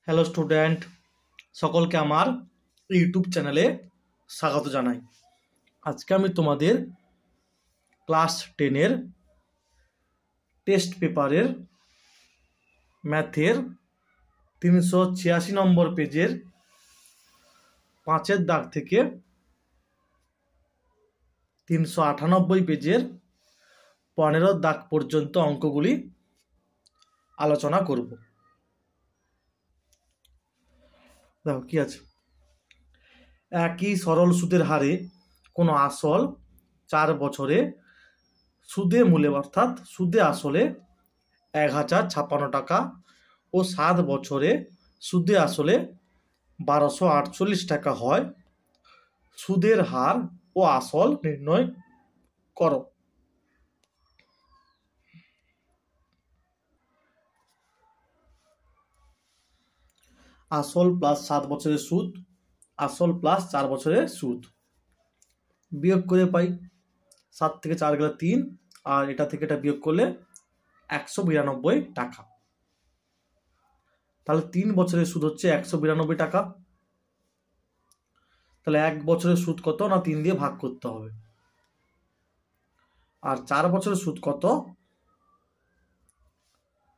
Hello student, সকলকে আমার YouTube চ্যানেলে স্বাগত জানাই। আজকে আমি তোমাদের ক্লাস 10-এর টেস্ট পেপারের ম্যাথের 386 নম্বর পেজের 5-এর দাগ থেকে 398 পেজের 15 দাগ পর্যন্ত অঙ্কগুলি আলোচনা করব। দেখো কি আছে। একই সরল সুদের হারে কোনো আসল 4 বছরে সুদে মূলে অর্থাৎ সুদে আসলে 1056 টাকা ও 7 বছরে সুদে আসলে 1248 টাকা হয়। সুদের হার ও আসল নির্ণয় করো। আসল প্লাস 7 বছরের সুদ, আসল প্লাস 4 বছরের সুদ বিয়োগ করে পাই। 7 থেকে 4 গেলে 3, আর এটা থেকে এটা বিয়োগ করলে 192 টাকা। তাহলে 3 বছরের সুদ হচ্ছে 192 টাকা। তাহলে 1 বছরের সুদ কত না 3 দিয়ে ভাগ করতে হবে। আর 4 বছরের সুদ কত,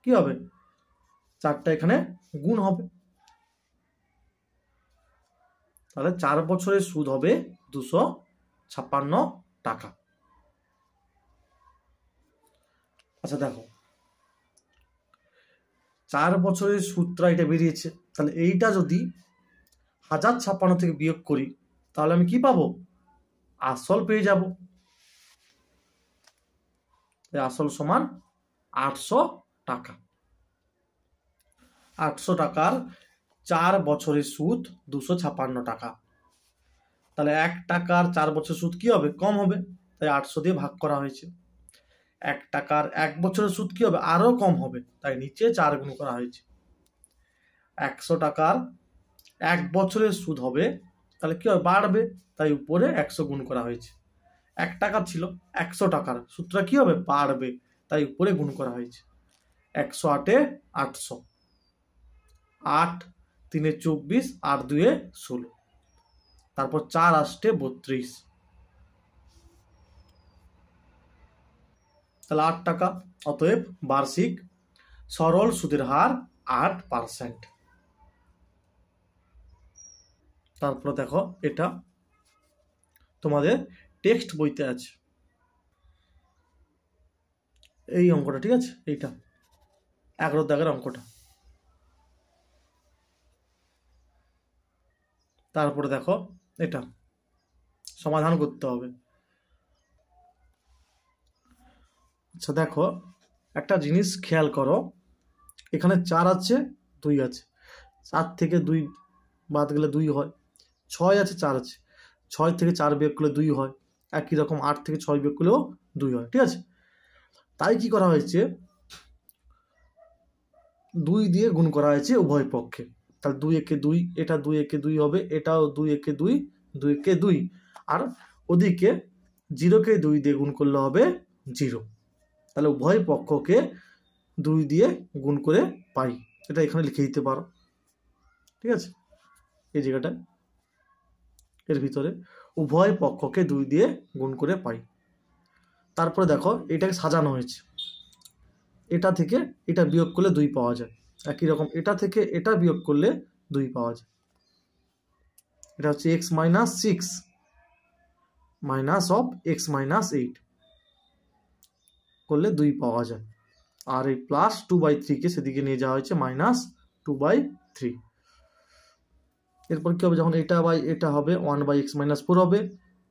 কি হবে, 4টা এখানে গুণ হবে। তাহলে 4 বছরের সুদ হবে 256 টাকা। আচ্ছা দেখো, 4 বছরের সুদটা এটা বেরিয়েছে, তাহলে এইটা যদি 1056 থেকে বিয়োগ করি তাহলে আমি কি পাবো, আসল পেয়ে যাব। আসল সমান 800 টাকা। 800 টাকার 4 বছরের সুদ 256 টাকা। তাহলে 1 টাকার 4 বছরের সুদ কি হবে, কম হবে, তাই 800 দিয়ে ভাগ করা হয়েছে। 1 টাকার 1 বছরের সুদ কি হবে, আরো কম হবে, তাই নিচে 4 গুণ করা হয়েছে। 100 টাকার 1 বছরের সুদ হবে, তাহলে কি হবে, বাড়বে, তাই উপরে 100 গুণ করা হয়েছে। 1 টাকা ছিল, 100 টাকার সুদটা কি হবে, বাড়বে, তাই উপরে গুণ করা হয়েছে। 108-এ 800, 8 3-এ 24, 8 2-এ 16, তারপর 4 8-এ 32, তাহলে 8 টাকা। অতএব বার্ষিক সরল সুদের হার 8%। তারপরে দেখো, এটা তোমাদের টেক্সট বইতে আছে এই অঙ্কটা, ঠিক আছে, এইটা 11 দাগের অঙ্কটা। তারপরে দেখো, এটা সমাধান করতে হবে। আচ্ছা দেখো, একটা জিনিস খেয়াল করো, এখানে 4 আছে, 2 আছে, 4 থেকে 2 বাদ গেলে 2 হয়। 6 আছে, 4 আছে, 6 থেকে 4 বিয়োগ করলে 2 হয়। একই রকম 8 থেকে 6 বিয়োগ করলেও 2 হয়, ঠিক আছে। তাই কি করা হয়েছে, 2 দিয়ে গুণ করা হয়েছে উভয় পক্ষে। তাহলে 2 একে 2, এটা 2 একে 2 হবে, এটাও 2 একে 2, 2 একে 2, আর ওদিকে 0-কে 2 দিয়ে গুণ করলে হবে 0। তাহলে উভয় পক্ষকে 2 দিয়ে গুণ করে পাই। এটা এখানে লিখে দিতে পারো, ঠিক আছে, এই জায়গাটায়, এর ভিতরে উভয় পক্ষকে 2 দিয়ে গুণ করে পাই। তারপরে দেখো, এটাকে সাজানো হয়েছে, এটা থেকে এটা বিয়োগ করলে 2 পাওয়া যায়। একই রকম এটা থেকে এটা বিয়োগ করলে 2 পাওয়া যায়। এটা হচ্ছে x - 6 মাইনাস অফ x - 8 করলে 2 পাওয়া যায়। আর এই প্লাস 2/3 কে সেদিকে নিয়ে যাওয়া হয়েছে -2/3। এরপর কি হবে, যখন এটা বাই এটা হবে 1/x - 4 হবে,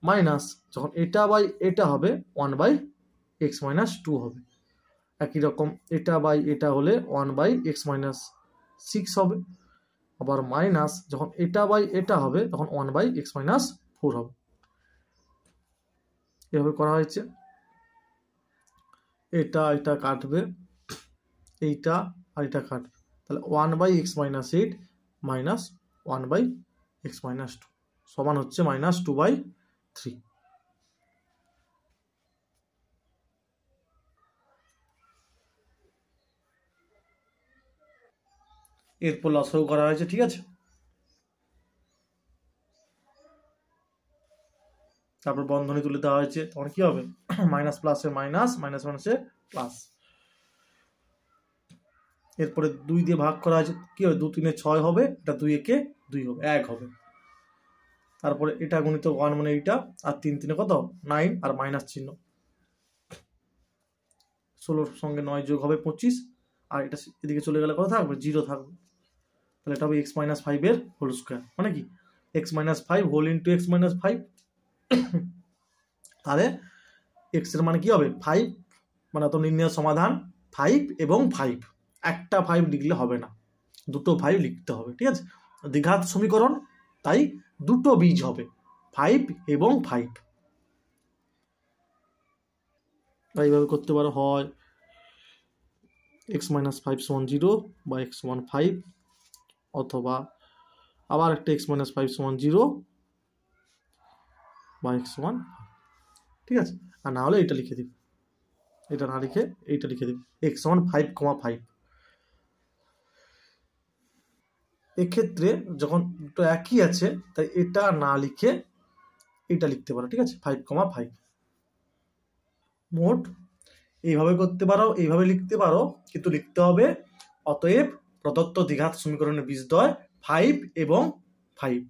মাইনাস যখন এটা বাই এটা হবে 1/x - 2 হবে। একই রকম এটা বাই এটা হলে 1/x - 6 হবে, আবার মাইনাস যখন এটা বাই এটা হবে তখন 1/x - 4 হবে। এভাবে করা হয়েছে। এটা এটা কাটবে, এইটা আর এটা কাটবে, তাহলে 1/x - 8 মাইনাস 1/x - 2 সমান হচ্ছে -2/3। এরপর লসাগু করা হয়েছে, ঠিক আছে। তারপর বন্ধনী তুলে দেওয়া হয়েছে, তখন কি হবে মাইনাস প্লাসে মাইনাস, মাইনাস মাইনাসে প্লাস। এরপরে 2 দিয়ে ভাগ করা হয়েছে, কি হবে 2 3 6 হবে, এটা 2 একে 2 হবে, 1 হবে। তারপরে এটা গুণিত 1 মানে এইটা, আর 3 3 কত 9, আর মাইনাস চিহ্ন, 16 সঙ্গে 9 যোগ হবে 25, আর এটা এদিকে চলে গেলে কত থাকবে 0 থাকবে। তাহলে এটা হবে x - 5 এর হোল স্কয়ার, মানে কি x - 5 হোল ইন্টু x - 5। তাহলে x এর মানে কি হবে 5, মানে তো নির্ণয় সমাধান 5 এবং 5, একটা 5 লিখলে হবে না, দুটো 5 লিখতে হবে, ঠিক আছে। দ্বিঘাত সমীকরণ, তাই দুটো বীজ হবে 5 এবং 5। এইভাবে করতে পারো, হয় x - 5 = 0 বা x = 5, অথবা আবার একটা x - 5 = 0 বা x = 5, ঠিক আছে। আর না হলে এটা লিখে দিবি, এটা না লিখে এইটা লিখে দিবি x = 5,5। এক্ষেত্রে যখন দুটো একই আছে, তাই এটা না লিখে এটা লিখতে পারো, ঠিক আছে, 5,5। মোট এইভাবে করতে পারো, এইভাবে লিখতে পারো, কিন্তু লিখতে হবে অতএব প্রদত্ত দ্বিঘাত সমীকরণের বীজদ্বয় 5 এবং 5।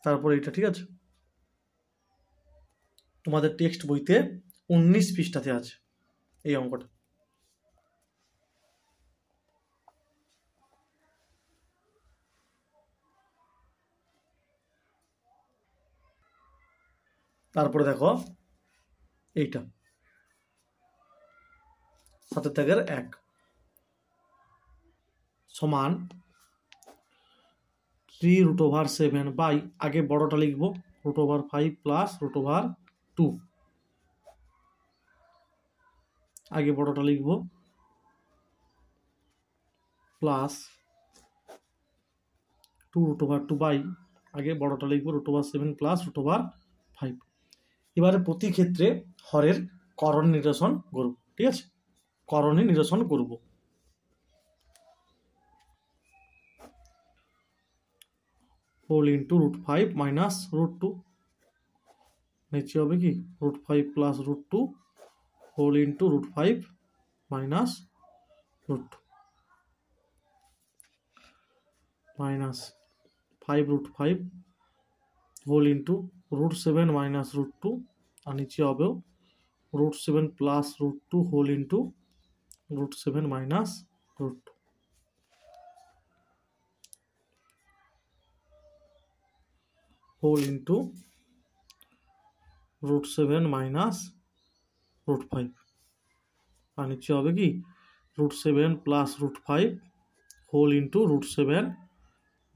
তারপর এটা, ঠিক আছে, তোমাদের টেক্সট বইতে 19 পৃষ্ঠাতে আছে এই অঙ্কটা। তারপরে দেখো এইটা 7/1 সমান 3√7 বাই, আগে বড়টা লিখবো √5 প্লাস √2, আগে বড়টা লিখবো প্লাস 2√2 বাই, আগে বড়টা লিখবো √7 প্লাস √5। এবারে প্রতি ক্ষেত্রে হরের করণ নিরসন করব, ঠিক আছে, করণে নিরসন করব। হোল ইন্টু √5 মাইনাস √2, নিচে হবে কি √5 plus √2 whole into √5 minus √2 minus 5√5 whole into √7 minus √2, আর নিচে হবে √7 plus √2 whole into √7 minus √2 whole into √7 minus √5, আর নিচে হবে কি √7 প্লাস √5 হোল ইন্টু √7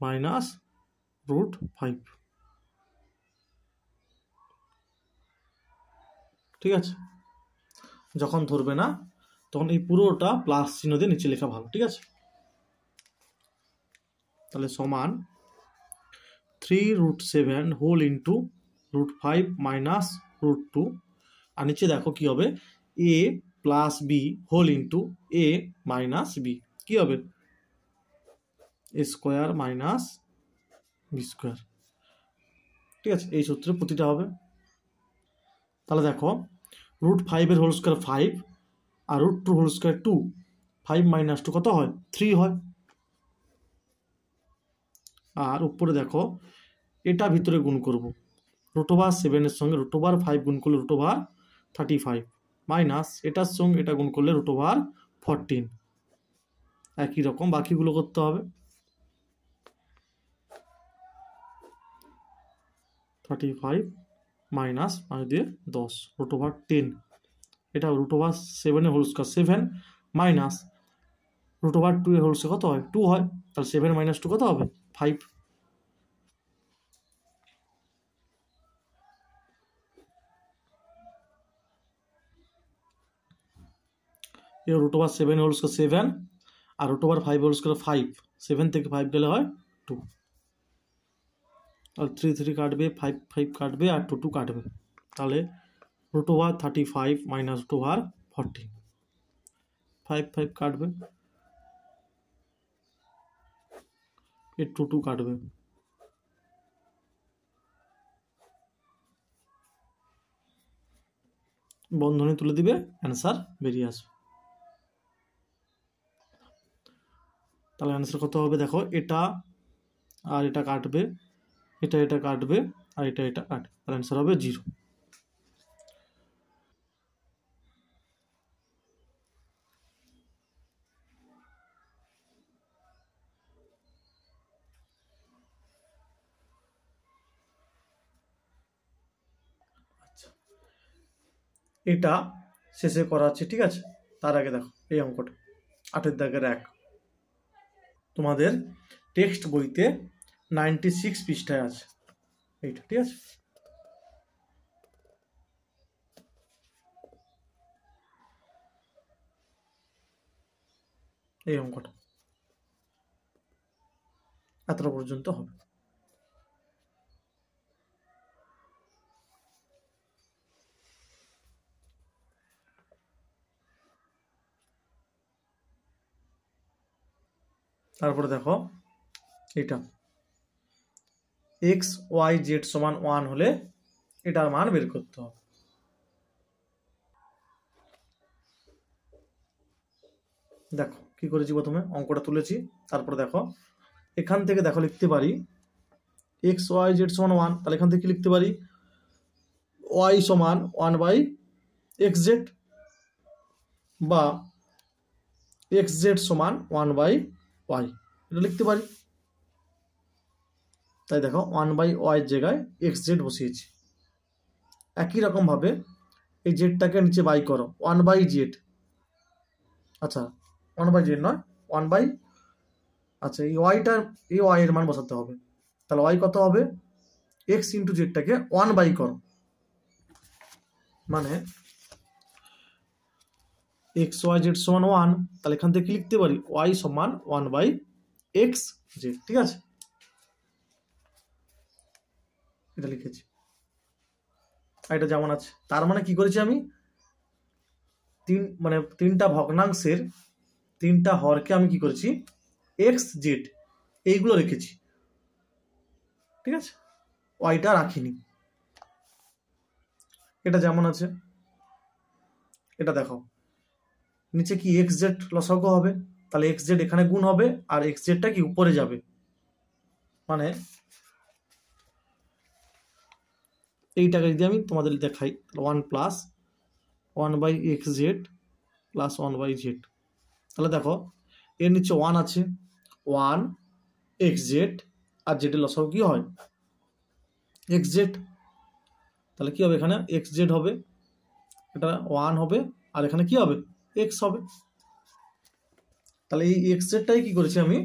মাইনাস √5, ঠিক আছে। যখন ধরবে না তখন এই পুরোটা প্লাস চিহ্ন দিয়ে নিচে লেখা ভালো, ঠিক আছে। তাহলে সমান 3√7 হোল ইন্টু √5 মাইনাস √2, আর নিচে দেখো কি হবে a plus b whole into a minus b, কি হবে a square minus b square, ঠিক আছে। এই সূত্রে প্রতিটা হবে। তাহলে দেখো √5 এর হোল স্কোয়ার 5, আর √2 হোল স্কোয়ার 2, 5 মাইনাস 2 কত হয় 3 হয়। আর উপরে দেখো এটা ভিতরে গুণ করব, √7 এর সঙ্গে √5 গুণ করলে √35 মাইনাস এটার সঙ্গে এটা গুণ করলে √14, একই রকম বাকিগুলো করতে হবে। 35 মাইনাস 5 দিয়ে 10 √10, এটা √7 এর হোল স্কয়ার 7 মাইনাস √2 এর হোল স্কয়ার কত হয় 2 হয়, তাহলে 7 মাইনাস 2 কত হবে 5। এর √7 এর হোল স্কয়ার 7 আর √5 হোল স্কয়ার 5, 7 থেকে 5 গেলে হয় 2, আর 3 3 কাটবে, 5 5 কাটবে, আর 2 2 কাটবে, তাহলে √35 মাইনাস √14, 5 5 কাটবে, এ 2 2 কাটবে, বন্ধনী তুলে দিবে, অ্যান্সার বেরিয়ে আসবে। তাহলে অ্যান্সার কত হবে দেখো, এটা আর এটা কাটবে, এটা কাটবে, আর এটা কাটবে, তাহলে অ্যান্সার হবে 0। আচ্ছা, এটা শেষে করা আছে, ঠিক আছে। তার আগে দেখো এই অঙ্কটা 8 দাগের 1, তোমাদের টেক্সট বইতে 96 পৃষ্ঠায় আছে এইটা, ঠিক আছে। এই অঙ্কটা এতটা পর্যন্ত হবে। তারপরে দেখো এটা এক্স ওয়াই জেড সমান 1 হলে এটার মান বের করতে হবে। দেখো কি করেছি, প্রথমে অঙ্কটা তুলেছি, তারপরে দেখো এখান থেকে দেখো লিখতে পারি এক্স ওয়াই জেড সমান 1, তাহলে এখান থেকে লিখতে পারি ওয়াই সমান 1/xz, বা xz সমান 1/y, এটা লিখতে পারি। তাই দেখো 1/y জায়গায় xz বসিয়েছি। একই রকম ভাবে এই জেডটাকে নিচে বাই করো, 1/z, আচ্ছা 1/z নয় 1/, আচ্ছা এই ওয়াইটা, এই ওয়াই এর মান বসাতে হবে। তাহলে ওয়াই কত হবে, এক্স ইন্টু জেডটাকে 1/, করো, মানে এক্স ওয়াই জেড সমান 1, তাহলে এখান থেকে লিখতে পারি ওয়াই সমান 1/xz, ঠিক আছে। এটা লিখেছি, এটা যেমন আছে। তার মানে কি করেছি আমি, মানে তিনটা ভগ্নাংশের 3টা হরকে আমি কি করেছি, এক্স জেড এইগুলো রেখেছি, ঠিক আছে, ওয়াইটা রাখিনি। এটা যেমন আছে, এটা দেখো নিচে কি এক্স জেড লসাগু হবে, তাহলে এক্স জেড এখানে গুণ হবে, আর এক্স জেডটা কি উপরে যাবে, মানে এইটাকে যদি আমি তোমাদের দেখাই 1 + 1/xz + 1/z, তাহলে দেখো এর নিচে 1 আছে, 1xz, আর জেডের লসাগু কি হয় xz, তাহলে কি হবে এখানে xz হবে, এটা 1 হবে, আর এখানে কি হবে x হবে। তাহলে এই xzটাই কি করেছি আমি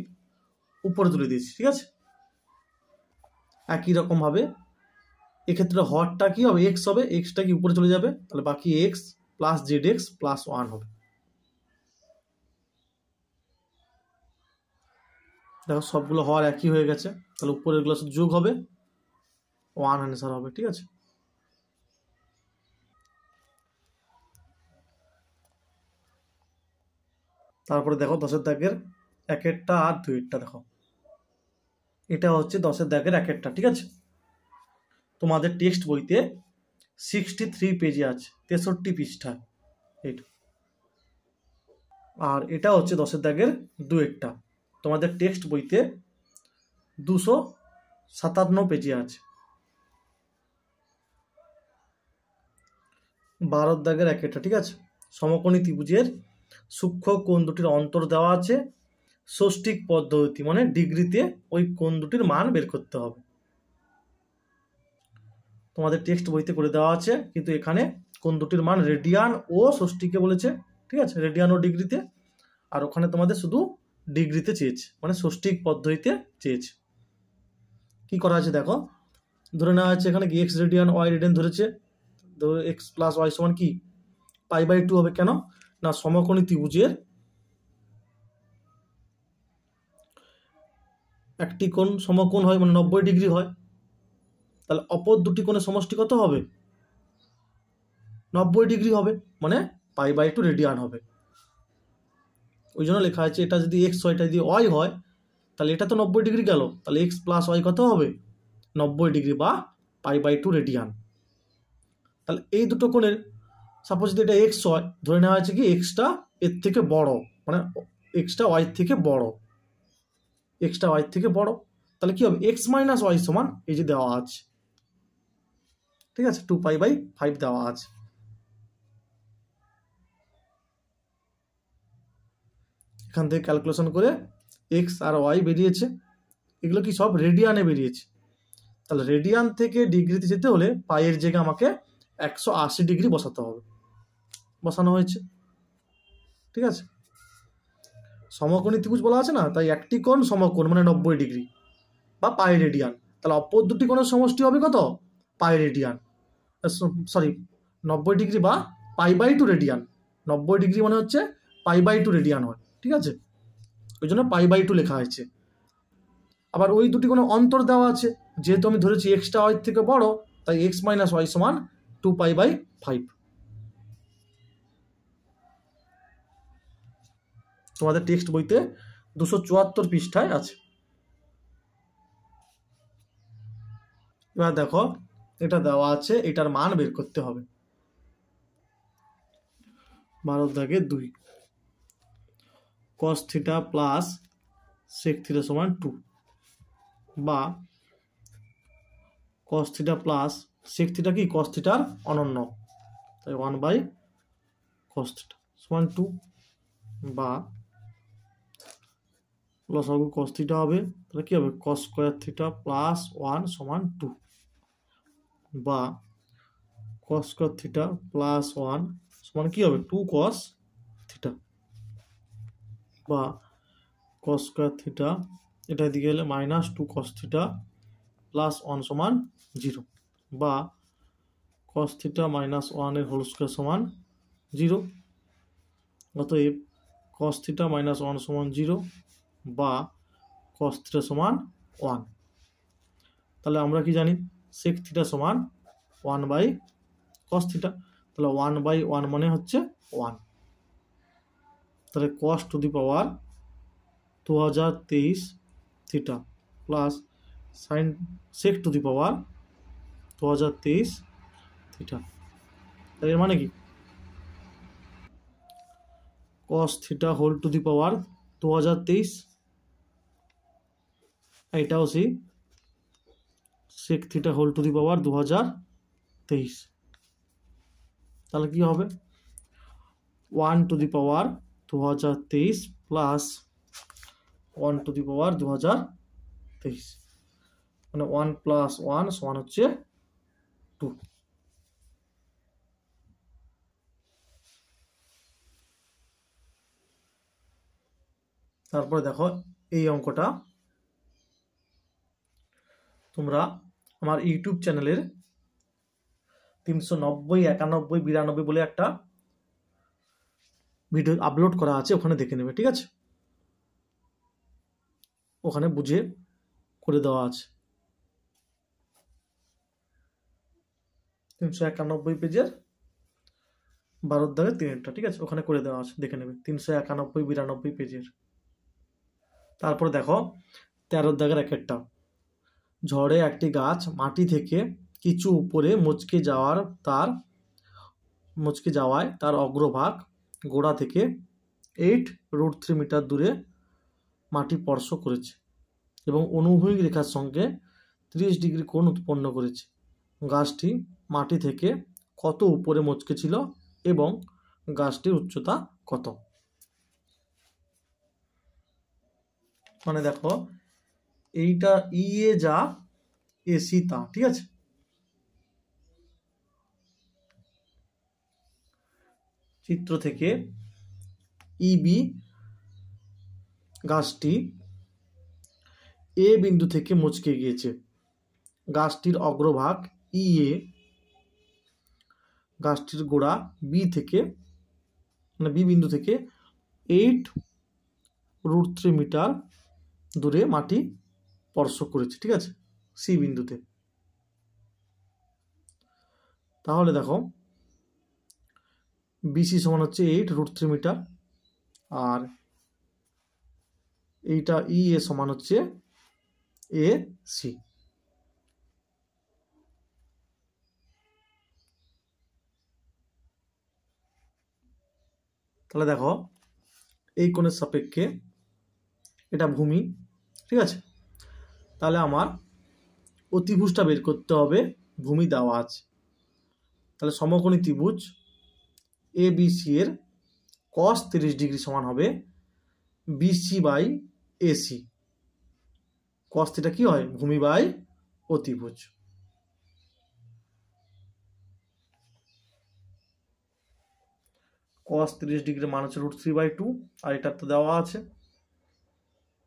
উপরে তুলে দিয়েছি, ঠিক আছে। একই রকম ভাবে এক্ষেত্রে হরটা কি হবে, x হবে, xটা কি উপরে চলে যাবে, তাহলে বাকি x + zx + 1 হবে। দেখো সবগুলো হর একই হয়ে গেছে, তাহলে উপরের গুলো যোগ হবে, 1 অ্যান্সার হবে, ঠিক আছে। তারপরে দেখো 10 দাগের 1 আর 2 দেখো, এটা হচ্ছে 10 দাগের 1, ঠিক আছে। তোমাদের টেক্সট বইতে 63 পেজে আছে, 63 পৃষ্ঠা এইটা। আর এটা হচ্ছে 10 দাগের 2, তোমাদের টেক্সট বইতে 257 পেজে আছে। 12 দাগের 1, ঠিক আছে। সমকোণী ত্রিভুজের সূক্ষ্ম কোণ দুটির অন্তর দেওয়া আছে, ষষ্ঠিক পদ্ধতি মানে ডিগ্রিতে ওই কোণ দুটির মান বের করতে হবে। তোমাদের টেক্সট বইতে করে দেওয়া আছে, কিন্তু এখানে কোণ দুটির মান রেডিয়ান ও ষষ্ঠীকে বলেছে, ঠিক আছে, রেডিয়ান ও ডিগ্রিতে, আর ওখানে তোমাদের শুধু ডিগ্রিতে চেয়েছে, মানে ষষ্ঠিক পদ্ধতিতে চেয়েছে। কি করা আছে দেখো, ধরে নেওয়া হচ্ছে এখানে কি এক্স রেডিয়ান ওয়াই রেডিয়ান ধরেছে, এক্স প্লাস ওয়াই সমান কি π/2 হবে, কেন না সমকোণী ত্রিভুজের একটি কোণ সমকোণ হয়, মানে 90 ডিগ্রি হয়, তাহলে অপর দুটি কোণের সমষ্টি কত হবে 90 ডিগ্রি হবে, মানে π/2 রেডিয়ান হবে। ওই জন্য লেখা আছে এটা যদি এক্স হয়, এটা যদি ওয়াই হয়, তাহলে এটা তো 90 ডিগ্রি গেল, তাহলে এক্স প্লাস ওয়াই কত হবে? 90 ডিগ্রি বা π/2 রেডিয়ান। তাহলে এই দুটো কোণের সাপোজ যদি এটা এক্স হয়, ধরে নেওয়া হয়েছে কি এক্সটা এর থেকে বড়, মানে এক্সটা ওয়াই থেকে বড়, এক্সটা ওয়াই থেকে বড়, তাহলে কি হবে? এক্স মাইনাস ওয়াই সমান এই যে দেওয়া আছে, ঠিক আছে, 2π/5 দেওয়া আছে। এখান থেকে ক্যালকুলেশন করে এক্স আর ওয়াই বেরিয়েছে, এগুলো কি সব রেডিয়ানে বেরিয়েছে। তাহলে রেডিয়ান থেকে ডিগ্রিতে যেতে হলে পাইয়ের জায়গায় আমাকে 180 ডিগ্রি বসাতে হবে, বসানো হয়েছে, ঠিক আছে। সমকোণী ত্রিভুজ বলা আছে না, তাই একটি কোণ সমকোণ মানে 90 ডিগ্রি বা পাই রেডিয়ান, তাহলে অপর দুটি কোণের সমষ্টি হবে কত? পাই রেডিয়ান, সরি 90 ডিগ্রি বা π/2 রেডিয়ান। 90 ডিগ্রি মানে হচ্ছে π/2 রেডিয়ান হয়, ঠিক আছে, ওই জন্য π/2 লেখা হয়েছে। আবার ওই দুটি কোনো অন্তর দেওয়া আছে, যেহেতু আমি ধরেছি এক্সটা ওয়াই থেকে বড়, তাই এক্স মাইনাস ওয়াই সমান 2π/5। তোমাদের টেক্সট বইতে 274 পৃষ্ঠায় আছে। এবার দেখো এটা দেওয়া আছে, এটার মান বের করতে হবে। 12 2 cos θ প্লাস sec θ সমান 2, বা cos θ প্লাস sec θ কি cos θ অনন্য, তাই 1/cos θ সমান 2, বা লসাগু cos θ হবে, তাহলে কি হবে? cos স্কয়ার θ প্লাস 1 সমান 2, বা cos স্কয়ার θ প্লাস 1 সমান কি হবে? 2 cos θ, বা cos স্কয়ার θ এটা দিকে গেলে মাইনাস 2 cos θ প্লাস 1 সমান 0, বা cos θ মাইনাস 1 এর হোল স্কয়ার সমান 0। অতএব cos θ মাইনাস 1 সমান 0 বা cos θ সমান 1। তাহলে আমরা কি জানি? sec θ সমান 1/cos θ, তাহলে 1/1 মানে হচ্ছে 1। তাহলে cos to the power 2023 θ plus sin sec to the power 2023 θ, তাহলে এর মানে কি? cos θ whole to the power 2023, এটাও সেই sec θ whole to the power 2023। তাহলে কি হবে? 1 টু দি পাওয়ার 2023 প্লাস 1 টু দি পাওয়ার 2023, মানে 1 প্লাস 1 সমান হচ্ছে 2। তারপরে দেখো এই অঙ্কটা তোমরা আমার ইউটিউব চ্যানেলের 390, 91, 92 বলে একটা ভিডিও আপলোড করা আছে, ওখানে দেখে নেবে, ঠিক আছে, ওখানে বুঝে করে দেওয়া আছে। 391 পেজের 12-3, ঠিক আছে, ওখানে করে দেওয়া আছে, দেখে নেবে 391, 92 পেজের। তারপর দেখো 13-1 ঝড়ে একটি গাছ মাটি থেকে কিছু উপরে মচকে যাওয়ায় তার অগ্রভাগ গোড়া থেকে 8√3 মিটার দূরে মাটি স্পর্শ করেছে এবং অনুভূমিক রেখার সঙ্গে 30 ডিগ্রি কোণ উৎপন্ন করেছে। গাছটি মাটি থেকে কত উপরে মচকে ছিল এবং গাছটির উচ্চতা কত? মানে দেখো এইটা ইএ যা এসি তা, ঠিক আছে, চিত্র থেকে ইবি গাছটি এ বিন্দু থেকে মচকে গিয়েছে, গাছটির অগ্রভাগ ইএ, গাছটির গোড়া বি থেকে মানে বি বিন্দু থেকে 8√3 মিটার দূরে মাটি স্পর্শ করেছে, ঠিক আছে, সি বিন্দুতে। তাহলে দেখো বিসি সমান হচ্ছে 8√3 মিটার, আর এইটা ই এ সমান হচ্ছে এ সি। তাহলে দেখো এই কোণের সাপেক্ষে এটা ভূমি, ঠিক আছে। তাহলে আমার অতিভুজটা বের করতে হবে, ভূমি দেওয়া আছে। তাহলে সমকোণী ত্রিভুজ এ বি সি এর cos 30 ডিগ্রি সমান হবে BC by AC. cos theta কি হয়? ভূমি বাই অতিভুজ। cos 30 ডিগ্রির মান হচ্ছে √3/2, আর এটা তো দেওয়া আছে।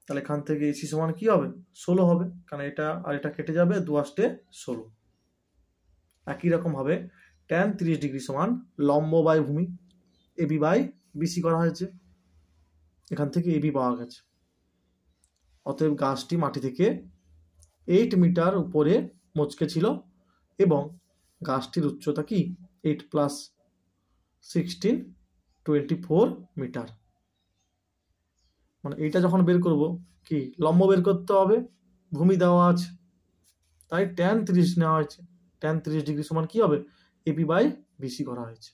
তাহলে এখান থেকে এসি সমান কি হবে? 16 হবে, কারণ এটা আর এটা কেটে যাবে, 2 আসতে 16। একই রকম ভাবে tan 30 ডিগ্রি সমান লম্ব বাই ভূমি, এবি বাই বিসি করা হয়েছে, এখান থেকে এবি পাওয়া গেছে। অতএব গাছটি মাটি থেকে 8 মিটার উপরে মচকে ছিল এবং গাছটির উচ্চতা কি 8 + 16 24 মিটার। মানে এইটা যখন বের করব কি লম্ব বের করতে হবে, ভূমি দেওয়া আছে, তাই tan 30 নেওয়া হয়েছে। tan 30 ডিগ্রি সমান কি হবে? এবি বাই বিসি করা হয়েছে।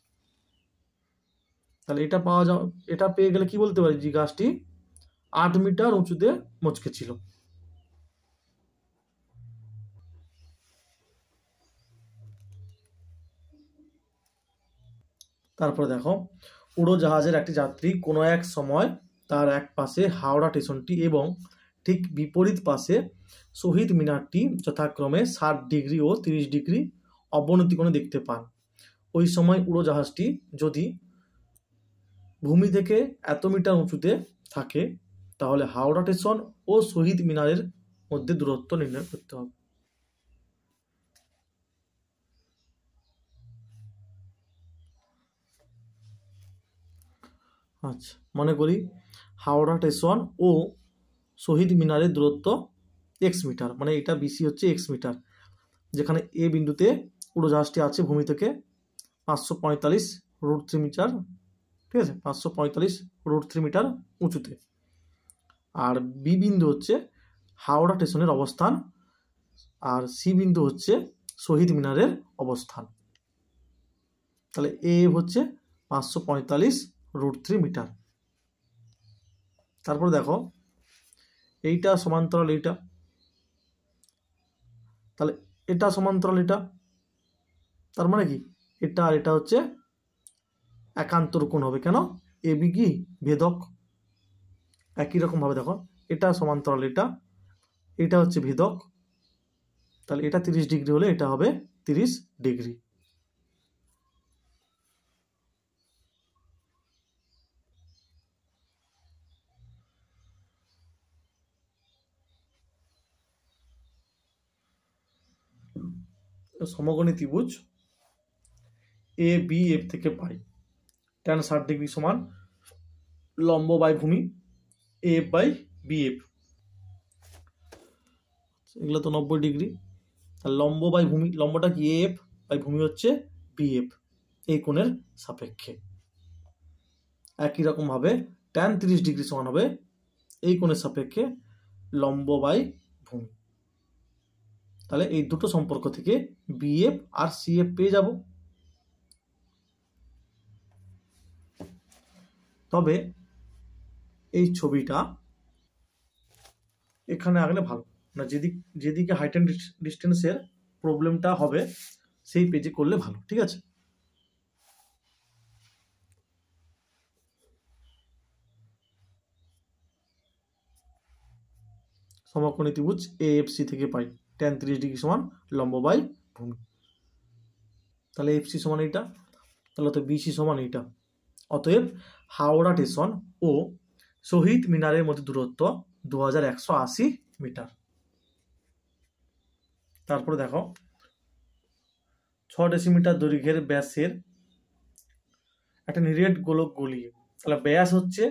তাহলে এটা পাওয়া যাও, এটা পেয়ে গেলে কি বলতে পারি যে গাছটি 8 মিটার উঁচুতে মচকে ছিল। তারপরে দেখো উড়োজাহাজের একটি যাত্রী কোনো এক সময় তার এক পাশে হাওড়া স্টেশনটি এবং ঠিক বিপরীত পাশে শহীদ মিনারটি যথাক্রমে 60 ডিগ্রি ও 30 ডিগ্রি অবনতি কোণে দেখতে পান। ওই সময় উড়োজাহাজটি যদি ভূমি থেকে এত মিটার উঁচুতে থাকে, তাহলে হাওড়া স্টেশন ও শহীদ মিনারের মধ্যে দূরত্ব নির্ণয় করতে হবে। আচ্ছা, মনে করি হাওড়া স্টেশন ও শহীদ মিনারের দূরত্ব এক্স মিটার, মানে এটা বিসি হচ্ছে এক্স মিটার, যেখানে এ বিন্দুতে উড়োজাহাজটি আছে ভূমি থেকে 545 √3 মিটার, ঠিক আছে, 545 √3 মিটার উঁচুতে। আর বি বিন্দু হচ্ছে হাওড়া স্টেশনের অবস্থান, আর সি বিন্দু হচ্ছে শহীদ মিনারের অবস্থান। তাহলে এ হচ্ছে 545 √3 মিটার। তারপর দেখো এইটা সমান্তরাল এইটা, তাহলে এটা সমান্তরাল এটা, তার মানে কি এটা আর এটা হচ্ছে একান্তর কোণ হবে। কেন? এ বি কি ভেদক। একই রকম ভাবে দেখো এটা সমান্তরাল এটা, এটা হচ্ছে ভেদক, তাহলে এটা 30 ডিগ্রি হলে এটা হবে 30 ডিগ্রি। সমকোণী ত্রিভুজ এ বি এফ থেকে পাই tan 60 ডিগ্রি সমান লম্ব বাই ভূমি এফ বাই বি এফ, এগুলো তো 90 ডিগ্রি। আর লম্ব বাই ভূমি, লম্বটা কি এফ বাই ভূমি হচ্ছে বি এফ, এই কোণের সাপেক্ষে। একই রকম ভাবে tan 30 ডিগ্রি সমান হবে এই কোণের সাপেক্ষে লম্ব বাই ভূমি। তাহলে এই দুটো সম্পর্ক থেকে বিএফ আর সিএফ পেয়ে যাব। তবে এই ছবিটা এখানে আঁকলে ভালো না, যেদিকে হাইট অ্যান্ড ডিস্টেন্সের প্রবলেমটা হবে সেই পেজে করলে ভালো, ঠিক আছে। সমকোণী ত্রিভুজ এএফসি থেকে পাই tan 30 ডিগ্রি সমান লম্ব বাই ভূমি। তাহলে এফসি সমান এইটা, তাহলে তো বিসি সমান এইটা। অতএব হাওড়া স্টেশন ও শহীদ মিনারের মধ্যে দূরত্ব 2180 মিটার। তারপরে দেখো 6 ডেসিমিটার দৈর্ঘ্যের ব্যাসের একটা নিরেট গোলক গলিয়ে, তাহলে ব্যাস হচ্ছে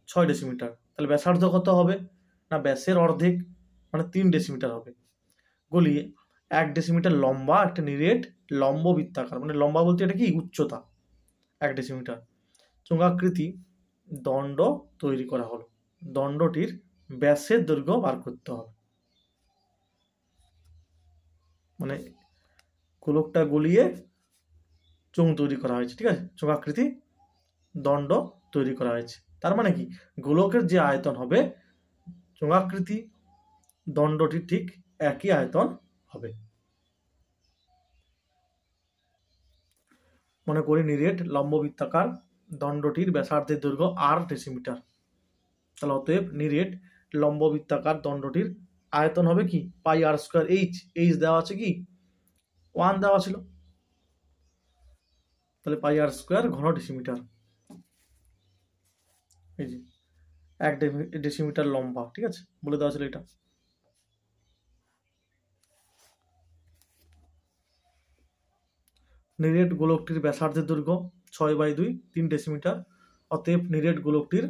6 ডেসিমিটার, তাহলে ব্যাসার্ধ কত হবে না ব্যাসের অর্ধেক মানে 3 ডেসিমিটার হবে, গলিয়ে 1 ডেসিমিটার লম্বা একটা নিরেট লম্ব বৃত্তাকার, মানে লম্বা বলতে এটা কি উচ্চতা 1 ডেসিমিটার চোঙাকৃতি দণ্ড তৈরি করা হলো। দণ্ডটির ব্যাসের দৈর্ঘ্য বার করতে হবে। মানে গোলকটা গলিয়ে চোঙ তৈরি করা হয়েছে, ঠিক আছে, চোঙাকৃতি দণ্ড তৈরি করা হয়েছে। তার মানে কি, গোলকের যে আয়তন হবে চোঙাকৃতি দণ্ডটি ঠিক একই আয়তন হবে। মনে করি নিরেট লম্ববৃত্তাকার দণ্ডটির ব্যাসার্ধের দৈর্ঘ্য r ডেসিমিটার। তাহলে অতএব নিরেট লম্ববৃত্তাকার দণ্ডটির আয়তন হবে কি পাই r স্কয়ার h। h দেওয়া আছে কি 1 দেওয়া ছিল, তাহলে পাই r স্কয়ার ঘন ডেসিমিটার। এই যে 1 ডেসিমিটার লম্বা, ঠিক আছে, বলে দেওয়া ছিল এটা। নিরেট গোলকটির ব্যাসার্ধের দৈর্ঘ্য 6/2 3 ডেসিমিটার। অতএব নিরেট গোলকটির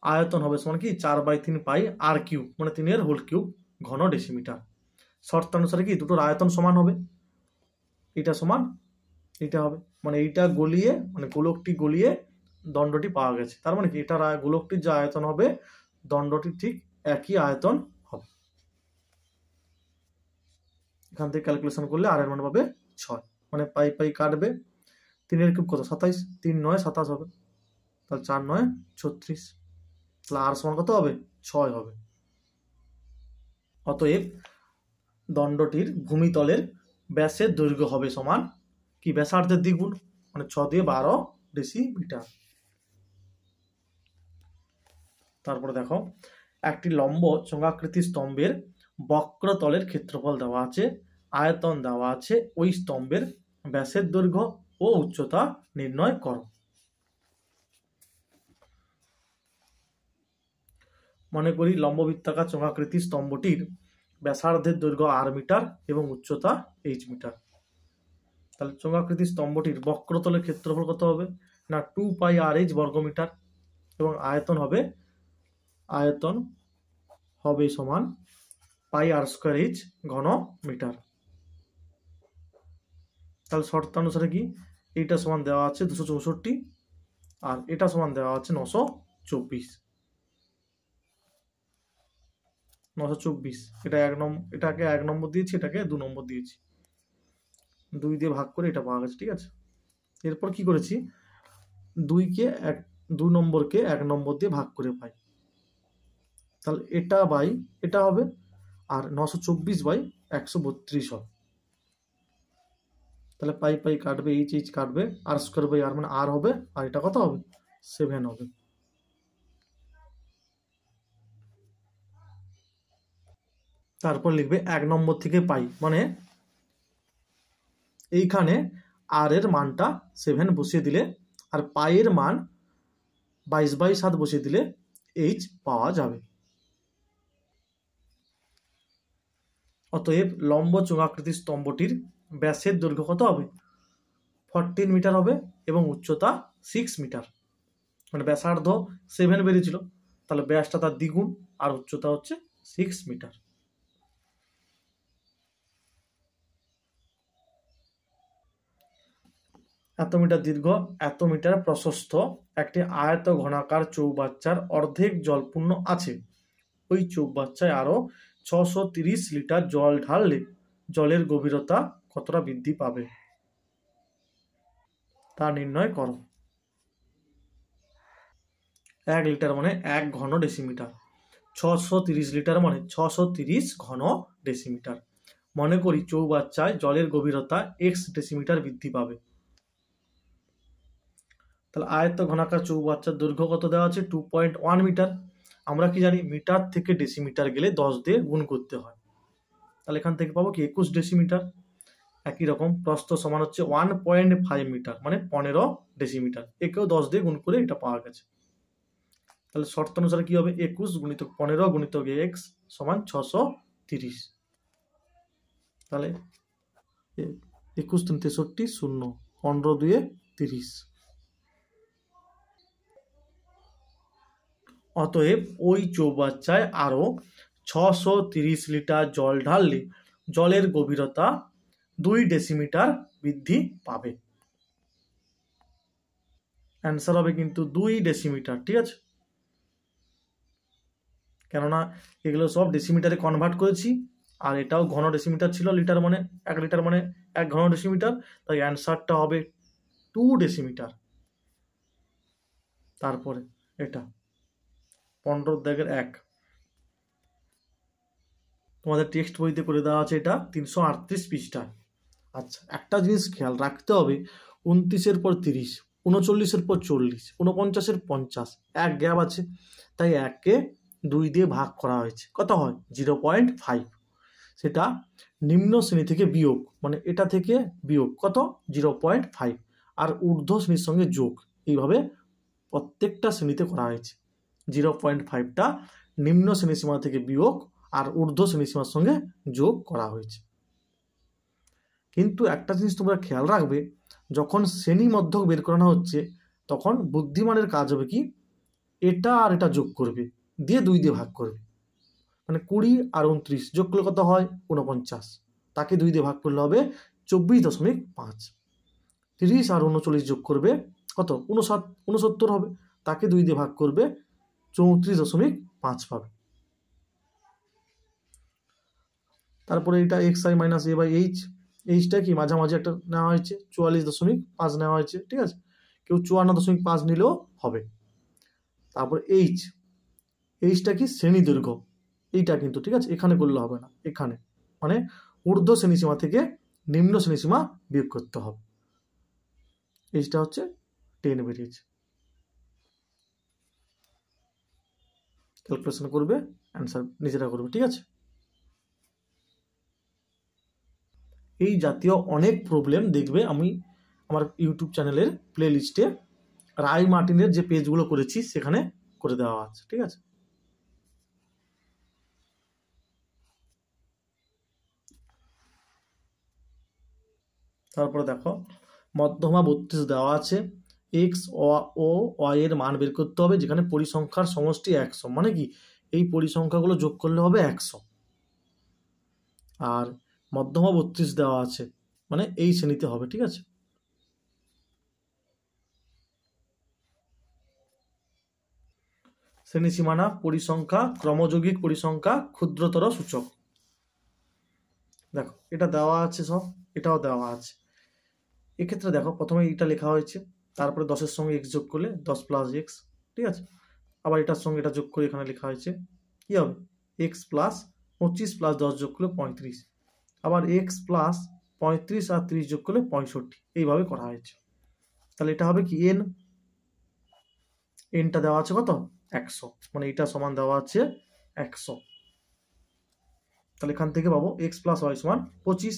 আয়তন হবে সমান কি 4/3 পাই r কিউব, মানে 3 হোল কিউব ঘন ডেসিমিটার। শর্তানুসারে কি দুটোর আয়তন সমান হবে, এটা সমান এটা হবে, মানে এইটা গলিয়ে, মানে গোলকটি গলিয়ে দণ্ডটি পাওয়া গেছে। তার মানে কি এটার গোলকটির যে আয়তন হবে দণ্ডটির ঠিক একই আয়তন হবে। এখান থেকে ক্যালকুলেশন করলে r এর মান পাবে 6, মানে পাই পাই কাটবে, 3 কিউব কত 27, 3 9 27 হবে, তাহলে 4 9 36, তাহলে r সমান কত হবে 6 হবে। অতএব দণ্ডটির ভূমিতলের ব্যাসের দৈর্ঘ্য হবে সমান কি ব্যাসার্ধের দ্বিগুণ, মানে 6 দিয়ে 12 ডেসিমিটার। তারপরে দেখো একটি লম্ব চোঙাকৃতি স্তম্ভের বক্রতলের ক্ষেত্রফল দেওয়া আছে, আয়তন দেওয়া আছে, ওই স্তম্ভের ব্যাসের দৈর্ঘ্য ও উচ্চতা নির্ণয় করো। মনে করি লম্ববৃত্তাকার চোঙাকৃতি স্তম্ভটির ব্যাসার্ধের দৈর্ঘ্য r মিটার এবং উচ্চতা h মিটার। তাহলে চোঙাকৃতি স্তম্ভটির বক্রতলের ক্ষেত্রফল কত হবে না 2 পাই r/h বর্গমিটার, এবং আয়তন হবে সমান পাই r স্কয়ার h ঘন মিটার। তাহলে শর্তানুসারে কি এইটা সমান দেওয়া আছে 264 আর এটা সমান দেওয়া আছে 924। এটা এটাকে 1 নম্বর দিয়েছি, এটাকে 2 নম্বর দিয়েছি, 2 দিয়ে ভাগ করে এটা পাওয়া গেছে, ঠিক আছে। এরপর কি করেছি 2 নম্বরকে 1 নম্বর দিয়ে ভাগ করে পাই, তাহলে এটা বাই এটা হবে, আর 924/132 হবে। তাহলে পাই পাই কাটবে, h কাটবে, r স্কয়ার বাই r মানে r হবে, আর এটা কত হবে 7 হবে। তারপর লিখবে 1 নম্বর থেকে পাই, মানে এইখানে r এর মানটা 7 বসিয়ে দিলে আর পাই এর মান 22/7 বসিয়ে দিলে h পাওয়া যাবে। অতএব লম্ব চোঙাকৃতি স্তম্ভটির ব্যাসের দৈর্ঘ্য কত হবে 14 মিটার হবে এবং উচ্চতা 6 মিটার, মানে ব্যাসার্ধ 7 বেরিয়েছিল, তাহলে ব্যাসটা তার দ্বিগুণ আর উচ্চতা হচ্ছে 6 মিটার। এত মিটার দীর্ঘ, এত মিটার প্রশস্ত একটি আয়ত ঘনাকার চৌবাচ্চার অর্ধেক জলপূর্ণ আছে। ওই চৌবাচ্চায় আরো 630 লিটার জল ঢাললে জলের গভীরতা কতটা বৃদ্ধি পাবে তা নির্ণয় করো। 1 লিটার মানে 1 ঘন ডেসিমিটার, 630 লিটার মানে 630 ঘন ডেসিমিটার। মনে করি চৌবাচ্চায় জলের গভীরতা x ডেসিমিটার বৃদ্ধি পাবে। তাহলে আয়ত্ত ঘনাকার চৌবাচ্চার দৈর্ঘ্য কত দেওয়া আছে 2.1 মিটার। আমরা কি জানি মিটার থেকে ডেসিমিটার গেলে 10 দিয়ে গুণ করতে হয়, তাহলে এখান থেকে পাবো কি 21 ডেসিমিটার। একই রকম প্রস্থ সমান হচ্ছে 1.5 মিটার, মানে 15 ডেসিমিটার, একেও 10 দিয়ে গুণ করে এটা পাওয়া গেছে। তাহলে শর্ত অনুসারে কি হবে 21 গুণিতক 15 গুণিতক x সমান 630। তাহলে 21 3 63 0, 15 2 30। অতএব ওই চৌবাচ্চায় আরো 630 লিটার জল ঢাললে জলের গভীরতা 2 ডেসিমিটার বৃদ্ধি পাবে। অ্যান্সার হবে কিন্তু 2 ডেসিমিটার, ঠিক আছে। কেননা এগুলো সব ডেসিমিটারে কনভার্ট করেছি, আর এটাও ঘন ডেসিমিটার ছিল, লিটার মানে 1 লিটার মানে 1 ঘন ডেসিমিটার, তাই অ্যান্সারটা হবে 2 ডেসিমিটার। তারপরে এটা 15-1 তোমাদের টেক্সট বইতে করে দেওয়া আছে, এটা 338 পৃষ্ঠা। আচ্ছা, একটা জিনিস খেয়াল রাখতে হবে, 29-এর পর 30, 39-এর পর 40, 49-এর 50, এক গ্যাপ আছে, তাই 1কে 2 দিয়ে ভাগ করা হয়েছে। কত হয়? 0.5। সেটা নিম্ন শ্রেণী থেকে বিয়োগ, মানে এটা থেকে বিয়োগ কত? 0.5, আর ঊর্ধ্ব শ্রেণীর সঙ্গে যোগ, এইভাবে প্রত্যেকটা শ্রেণীতে করা হয়েছে। 0.5টা নিম্ন শ্রেণীসীমা থেকে বিয়োগ আর ঊর্ধ্ব শ্রেণীসীমার সঙ্গে যোগ করা হয়েছে। কিন্তু একটা জিনিস তোমরা খেয়াল রাখবে, যখন শ্রেণী মধ্যক বের করানো হচ্ছে তখন বুদ্ধিমানের কাজ হবে কি, এটা আর এটা যোগ করবে, দিয়ে 2 দিয়ে ভাগ করবে, মানে 20 আর 29 যোগ করলে কত হয়? 49, তাকে 2 দিয়ে ভাগ করলে হবে 24.5। 30 আর 39 যোগ করবে কত? 69 হবে, তাকে 2 দিয়ে ভাগ করবে 34.5 পাবে। তারপরে এটা xi minus a by H, এইচটা কি মাঝামাঝি একটা নেওয়া হয়েছে, 44.5 নেওয়া হয়েছে, ঠিক আছে, কেউ 54.5 নিলেও হবে। তারপর এইচটা কি? শ্রেণী দৈর্ঘ্য, এইটা কিন্তু ঠিক আছে, এখানে করলে হবে না, এখানে মানে ঊর্ধ্ব শ্রেণীসীমা থেকে নিম্ন শ্রেণীসীমা বিয়োগ করতে হবে। এইচটা হচ্ছে 10 বেরিয়েছে। ক্যালকুলেশন করবে, অ্যান্সার নিজেরা করবে, ঠিক আছে। এই জাতীয় অনেক প্রবলেম দেখবে আমি আমার ইউটিউব চ্যানেলের প্লে লিস্টে রায় মার্টিনের যে পেজগুলো করেছি সেখানে করে দেওয়া আছে, ঠিক আছে। তারপরে দেখো মধ্যমা 32 দেওয়া আছে, এক্স ও ওয়াই এর মান বের করতে হবে, যেখানে পরিসংখ্যার সমষ্টি 100, মানে কি এই পরিসংখ্যাগুলো যোগ করলে হবে 100। আর মধ্যমা 32 দেওয়া আছে, মানে এই শ্রেণীতে হবে, ঠিক আছে। শ্রেণী সীমানা, পরিসংখ্যা, ক্রমযৌগিক পরিসংখ্যা, ক্ষুদ্রতর সূচক। দেখো এটা দেওয়া আছে সব, এটাও দেওয়া আছে। এক্ষেত্রে দেখো প্রথমে এটা লেখা হয়েছে, তারপরে 10-এর সঙ্গে x যোগ করলে 10 প্লাস এক্স, ঠিক আছে। আবার এটার সঙ্গে এটা যোগ করে এখানে লেখা হয়েছে কি হবে? x প্লাস 25 প্লাস 10 যোগ করলে 35, আবার x প্লাস 35 আর 30 যোগ করলে 65, এইভাবে করা হয়েছে। তাহলে এটা হবে কি এনটা দেওয়া আছে কত? 100, মানে এটা সমান দেওয়া আছে 100। তাহলে এখান থেকে পাবো x প্লাস ওয়াই সমান 25,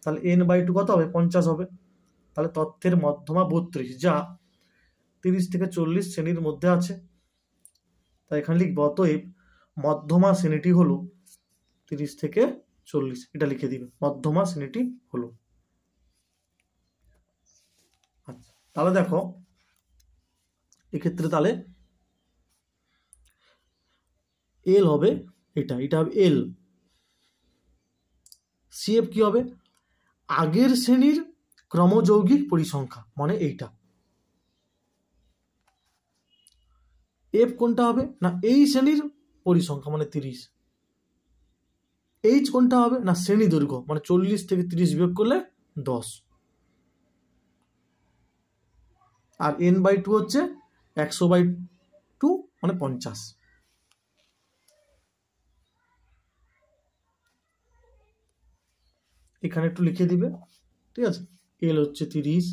তাহলে n/2 কত হবে? 50 হবে। তাহলে তথ্যের মধ্যমা 32, যা 30 থেকে 40 শ্রেণীর মধ্যে আছে। তাই এখানে লিখব অতএব মধ্যমা শ্রেণীটি হলো 30 থেকে 40, এটা লিখে দিবে, মধ্যমা শ্রেণীটি হলো। আচ্ছা, তাহলে দেখো এক্ষেত্রে তাহলে এল হবে এটা হবে এল। সিএফ কি হবে? আগের শ্রেণীর ক্রমযৌগিক পরিসংখ্যা, মানে এইটা। এফ কোনটা হবে? না এই শ্রেণীর পরিসংখ্যা, মানে 30। এইচ কোনটা হবে? না শ্রেণী দৈর্ঘ্য, মানে 40 থেকে 30 বিয়োগ করলে 10। আর n/2 হচ্ছে 100/2, মানে 50। এখানে একটু লিখে দিবে, ঠিক আছে। এল হচ্ছে 30,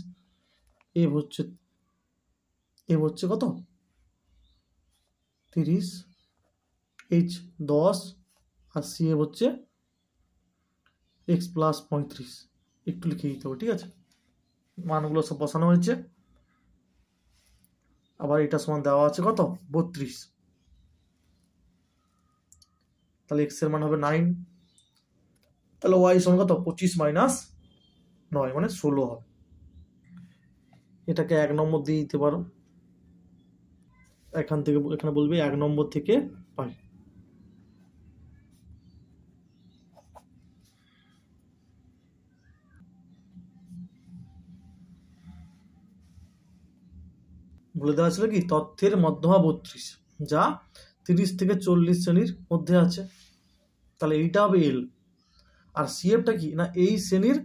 এফ হচ্ছে কত? 30, এইচ 10, আর সি এফ হচ্ছে x প্লাস 35, একটু লিখে দিতে হবে, ঠিক আছে। মানগুলো সব বসানো হয়েছে। আবার এটা সমান দেওয়া আছে কত? 32, তাহলে x এর মান হবে 9, তাহলে y সমান কত? 25 মাইনাস 9, মানে 16 হবে। এটাকে 1 নম্বর দিয়ে দিতে পারো, এখান থেকে এখানে বলবে 1 নম্বর থেকে পাই। বলে দেওয়া ছিল কি তথ্যের মধ্যমা 32, যা 30 থেকে 40 শ্রেণীর মধ্যে আছে, তাহলে এইটা হবে এল। আর সিএফটা কি না এই শ্রেণীর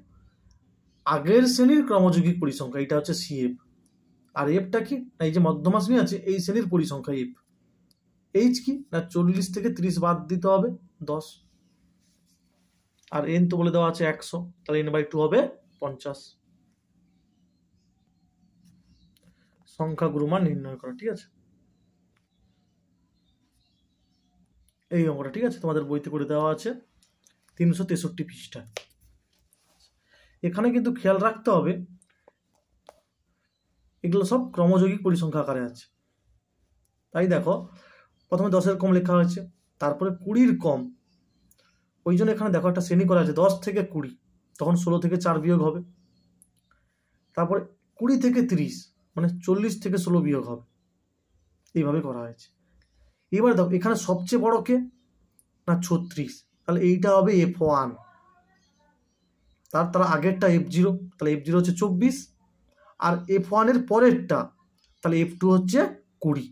আগের শ্রেণীর ক্রমযৌগিক পরিসংখ্যা, এটা হচ্ছে সিএফ। আর এফটা কি না এই যে মধ্যমা শ্রেণী আছে এই শ্রেণীর পরিসংখ্যা এফ। এইচ কি না 40 থেকে 30 বাদ দিতে হবে 10। আর এন তো বলে দেওয়া আছে 100, তাহলে n/2 হবে 50। সংখ্যা গুরুমান নির্ণয় করা, ঠিক আছে। এই অঙ্কটা ঠিক আছে তোমাদের বইতে করে দেওয়া আছে 363 পৃষ্ঠা। এখানে কিন্তু খেয়াল রাখতে হবে এগুলো সব ক্রমযৌগিক পরিসংখ্যা আকারে আছে। তাই দেখো প্রথমে 10-এর কম লেখা হয়েছে, তারপরে 20-র কম, ওই জন্য এখানে দেখো একটা শ্রেণী করা আছে 10 থেকে 20, তখন 16 থেকে 4 বিয়োগ হবে। তারপরে 20 থেকে 30 মানে 40 থেকে 16 বিয়োগ হবে, এইভাবে করা হয়েছে। এবার দেখো এখানে সবচেয়ে বড় কে না 36, তাহলে এইটা হবে F1, তার আগেরটা F0, তাহলে F0 হচ্ছে 24, আর F1 এর পরেরটা তাহলে F2 হচ্ছে 20।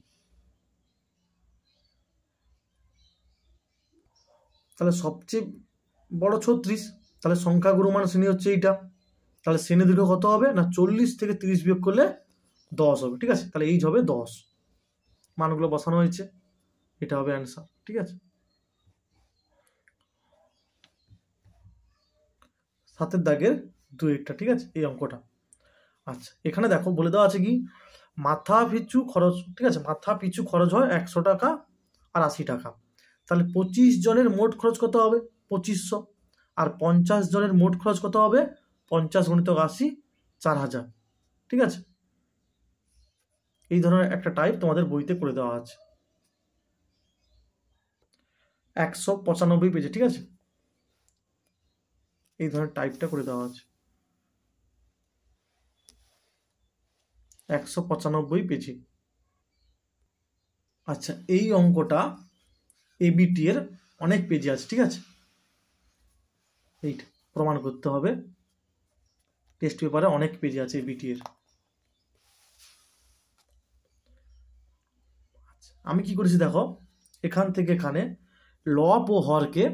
তাহলে সবচেয়ে বড় 36, তাহলে সংখ্যা গুরুমান শ্রেণী হচ্ছে এইটা, তাহলে শ্রেণী দৈর্ঘ্য কত হবে না 40 থেকে 30 বিয়োগ করলে 10 হবে, ঠিক আছে। তাহলে এইচ হবে 10, মানগুলো বসানো হয়েছে, এটা হবে অ্যান্সার, ঠিক আছে। 7-এর দাগের 2-টা, ঠিক আছে এই অঙ্কটা। আচ্ছা এখানে দেখো বলে দেওয়া আছে কি মাথা পিছু খরচ, ঠিক আছে, মাথা পিছু খরচ হয় 100 টাকা আর 80 টাকা, তাহলে 25 জনের মোট খরচ কত হবে 2500, আর 50 জনের মোট খরচ কত হবে 50 × 80 4000, ঠিক আছে। এই ধরনের একটা টাইপ তোমাদের বইতে করে দেওয়া আছে 195 পেজে, ঠিক আছে। এই ধরনের টাইপটা করে দেওয়া আছে 195 পেজে। আচ্ছা এই অঙ্কটা এবিটি এর অনেক পেজে আছে, ঠিক আছে, এইটা প্রমাণ করতে হবে, টেস্ট পেপারে অনেক পেজে আছে এবিটি এর। আমি কি করেছি দেখো এখান থেকে এখানে লব ও হরকে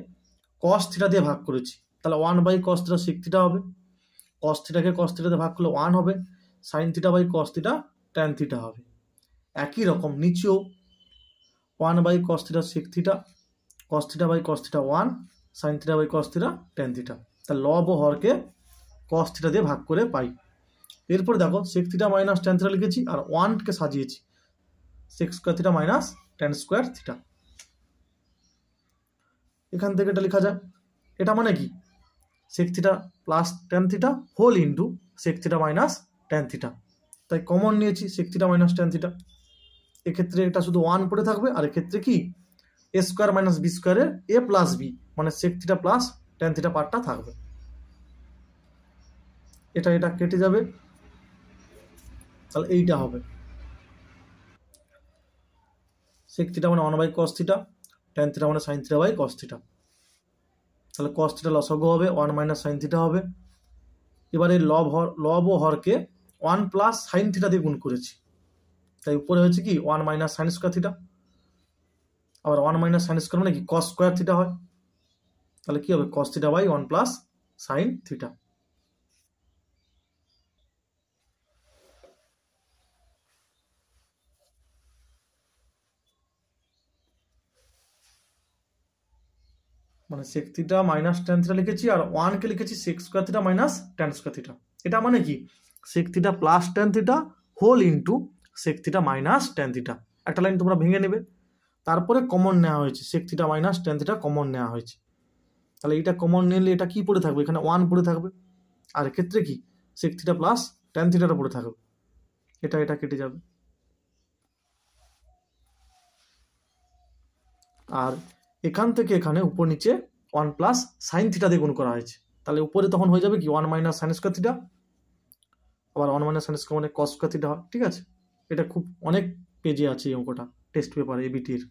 cos θ দিয়ে ভাগ করেছি, তাহলে 1/cos θ sec θ হবে, cos θ কে cos θ দিয়ে ভাগ করলে 1 হবে, sin θ/cos θ tan θ হবে। একই রকম নিচেও 1/cos θ sec θ, cos θ/cos θ 1, sin θ/cos θ tan θ, তাহলে লব ও হরকে cos θ দিয়ে ভাগ করে পাই। এরপর দেখো sec θ - tan θ লিখেছি আর 1 কে সাজিয়েছি sec স্কয়ার θ - tan স্কয়ার θ। এখান থেকে এটা লেখা যায়, এটা মানে কি sec θ plus tan θ whole into sec θ minus tan θ, তাই কমন নিয়েছি sec θ মাইনাস tan θ। এক্ষেত্রে এটা শুধু 1 পড়ে থাকবে, আর এক্ষেত্রে কি a square minus b স্কয়ারের a plus b মানে sec θ প্লাস tan θ পার্টটা থাকবে, এটা কেটে যাবে, তাহলে এইটা হবে sec θ মানে 1/cos θ, tan θ মানে sin θ/cos θ, তাহলে cos θ লসাগু হবে 1 - sin θ হবে। এবারে লব ও হরকে 1 প্লাস sin θ দিয়ে গুণ করেছি, তাই উপরে হয়েছে কি 1 - sin স্কয়ার θ, আবার 1 - sin স্কয়ার মানে কি cos স্কয়ার θ হয়, তাহলে কি হবে cos θ/1 প্লাস sin θ। মানে sec θ মাইনাস tan θ লিখেছি আর 1 কে লিখেছি sec square θ minus tan square θ, এটা মানে কি sec θ plus tan θ whole into sec θ minus tan θ। একটা লাইন তোমরা ভেঙে নেবে, তারপরে কমন নেওয়া হয়েছে sec θ মাইনাস tan θ কমন নেওয়া হয়েছে, তাহলে এটা কমন নিলে এটা কি পড়ে থাকবে এখানে 1 পড়ে থাকবে, আর ক্ষেত্রে কি sec θ প্লাস tan θ পড়ে থাকবে, এটা কেটে যাবে। আর এখান থেকে এখানে উপর নিচে 1 প্লাস sin θ দিয়ে গুণ করা হয়েছে, তাহলে উপরে তখন হয়ে যাবে কি 1 মাইনাস sin স্কয়ার θ, আবার 1 মাইনাস sin স্কয়ার মানে cos স্কয়ার θ হয়, ঠিক আছে। এটা খুব অনেক পেজে আছে এই অঙ্কটা টেস্ট পেপারে এবিটির।